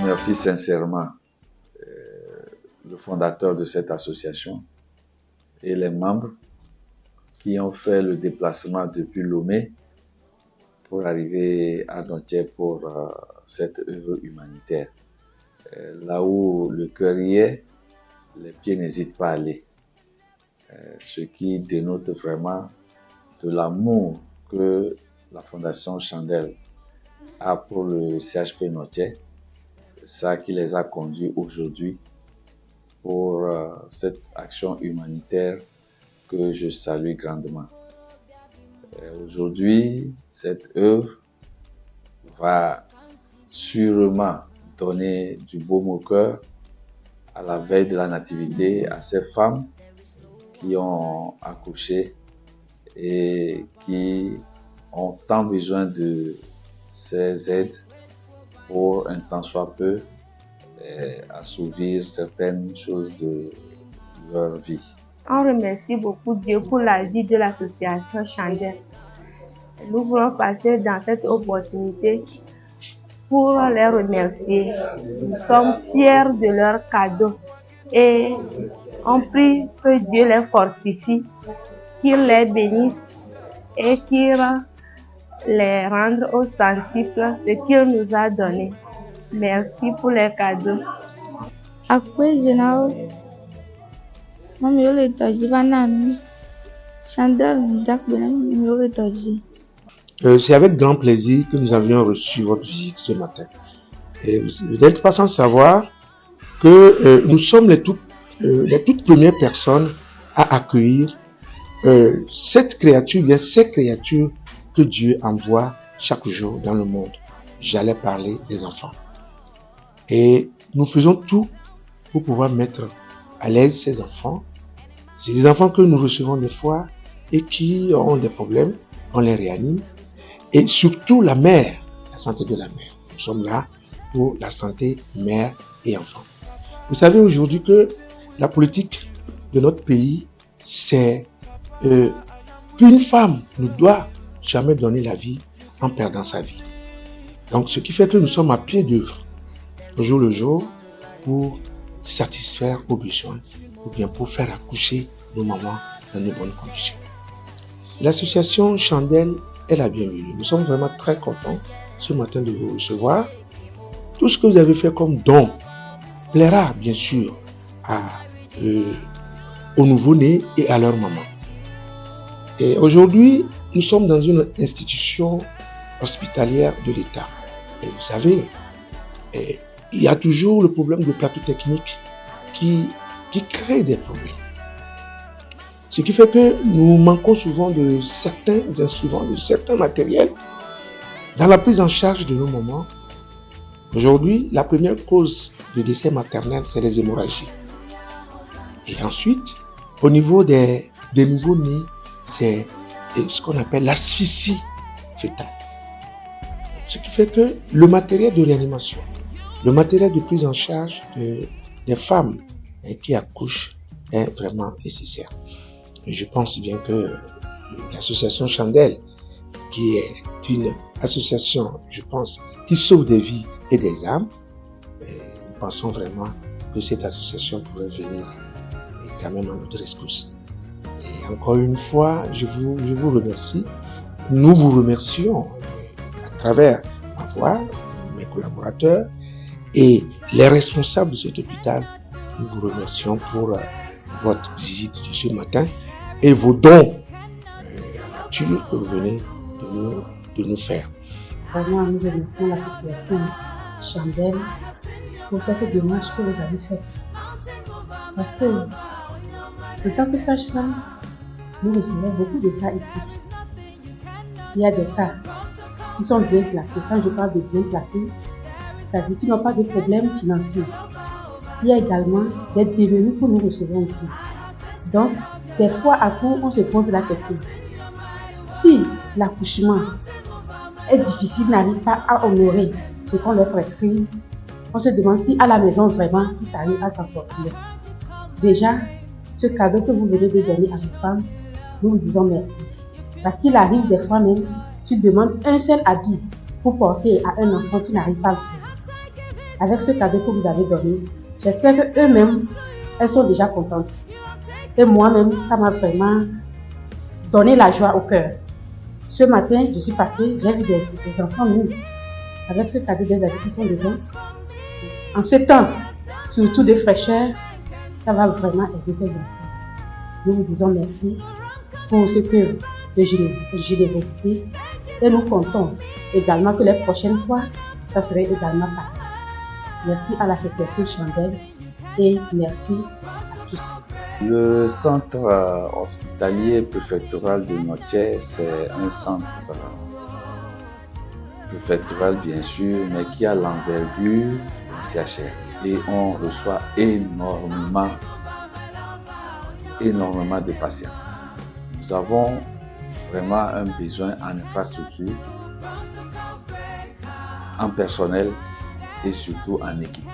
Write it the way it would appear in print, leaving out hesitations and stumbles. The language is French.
remercie sincèrement le fondateur de cette association et les membres qui ont fait le déplacement depuis Lomé pour arriver à Notier pour cette œuvre humanitaire. Là où le cœur y est, les pieds n'hésitent pas à aller. Ce qui dénote vraiment de l'amour que la Fondation Chandelle a pour le CHP Notier. Ça qui les a conduits aujourd'hui pour cette action humanitaire que je salue grandement. Aujourd'hui, cette œuvre va sûrement donner du baume au cœur à la veille de la nativité à ces femmes qui ont accouché et qui ont tant besoin de ces aides pour un temps soit peu assouvir certaines choses de leur vie. On remercie beaucoup Dieu pour la vie de l'association Chandelle. Nous voulons passer dans cette opportunité pour les remercier. Nous sommes fiers de leur cadeau et on prie que Dieu les fortifie, qu'il les bénisse et qu'il les rende au centuple ce qu'il nous a donné. Merci pour les cadeaux. C'est avec grand plaisir que nous avions reçu votre visite ce matin. Et vous n'êtes pas sans savoir que nous sommes les toutes premières personnes à accueillir ces créatures que Dieu envoie chaque jour dans le monde. J'allais parler des enfants. Et nous faisons tout pour pouvoir mettre à l'aise ces enfants. C'est des enfants que nous recevons des fois et qui ont des problèmes, on les réanime. Et surtout la mère, la santé de la mère. Nous sommes là pour la santé mère et enfant. Vous savez aujourd'hui que la politique de notre pays, c'est qu'une femme ne doit jamais donner la vie en perdant sa vie. Donc ce qui fait que nous sommes à pied d'œuvre, au jour le jour, pour satisfaire aux besoins ou bien pour faire accoucher nos mamans dans de bonnes conditions. L'association Chandelle est la bienvenue. Nous sommes vraiment très contents ce matin de vous recevoir. Tout ce que vous avez fait comme don plaira bien sûr aux nouveau-nés et à leur maman. Et aujourd'hui, nous sommes dans une institution hospitalière de l'État. Et vous savez, il y a toujours le problème de plateau technique qui crée des problèmes. Ce qui fait que nous manquons souvent de certains instruments, de certains matériels dans la prise en charge de nos mamans. Aujourd'hui, la première cause de décès maternel, c'est les hémorragies. Et ensuite, au niveau des nouveaux-nés, c'est ce qu'on appelle l'asphyxie fœtale. Ce qui fait que le matériel de réanimation, le matériel de prise en charge des femmes qui accouchent est vraiment nécessaire. Et je pense bien que l'association Chandelle, qui est une association, je pense, qui sauve des vies et des âmes, nous pensons vraiment que cette association pourrait venir quand même à notre rescousse. Et encore une fois, je vous remercie. Nous vous remercions à travers ma voix, mes collaborateurs et les responsables de cet hôpital. Nous vous remercions pour votre visite de ce matin et vos dons en nature que vous venez de nous faire. Vraiment, nous remercions l'association Chandelle pour cette démarche que vous avez faite. Parce que, en tant que sage-femme, nous recevons beaucoup de cas ici. Il y a des cas qui sont bien placés. Quand je parle de bien placés, c'est-à-dire qu'ils n'ont pas de problème financier. Il y a également des démunis que nous recevons ici. Donc, des fois, à coup, on se pose la question. Si l'accouchement est difficile, n'arrive pas à honorer ce qu'on leur prescrit, on se demande si à la maison, vraiment, ils arrivent à s'en sortir. Déjà, ce cadeau que vous venez de donner à vos femmes, nous vous disons merci. Parce qu'il arrive des fois même, tu demandes un seul habit pour porter à un enfant qui n'arrive pas à le trouver. avec ce cadeau que vous avez donné. J'espère qu'eux-mêmes, elles sont déjà contentes. Et moi-même, ça m'a vraiment donné la joie au cœur. Ce matin, je suis passée, j'ai vu des enfants nus avec ce cadeau des habits qui sont dedans. En ce temps, surtout de fraîcheur, ça va vraiment aider ces enfants. Nous vous disons merci pour ce que de générosité et nous comptons également que les prochaines fois, ça serait également pareil. Merci à l'association Chandelle et merci à tous. Le centre hospitalier préfectoral de Notier, c'est un centre préfectoral bien sûr, mais qui a l'envergure du CHR. Et on reçoit énormément de patients. Nous avons vraiment un besoin en infrastructure, en personnel et surtout en équipement.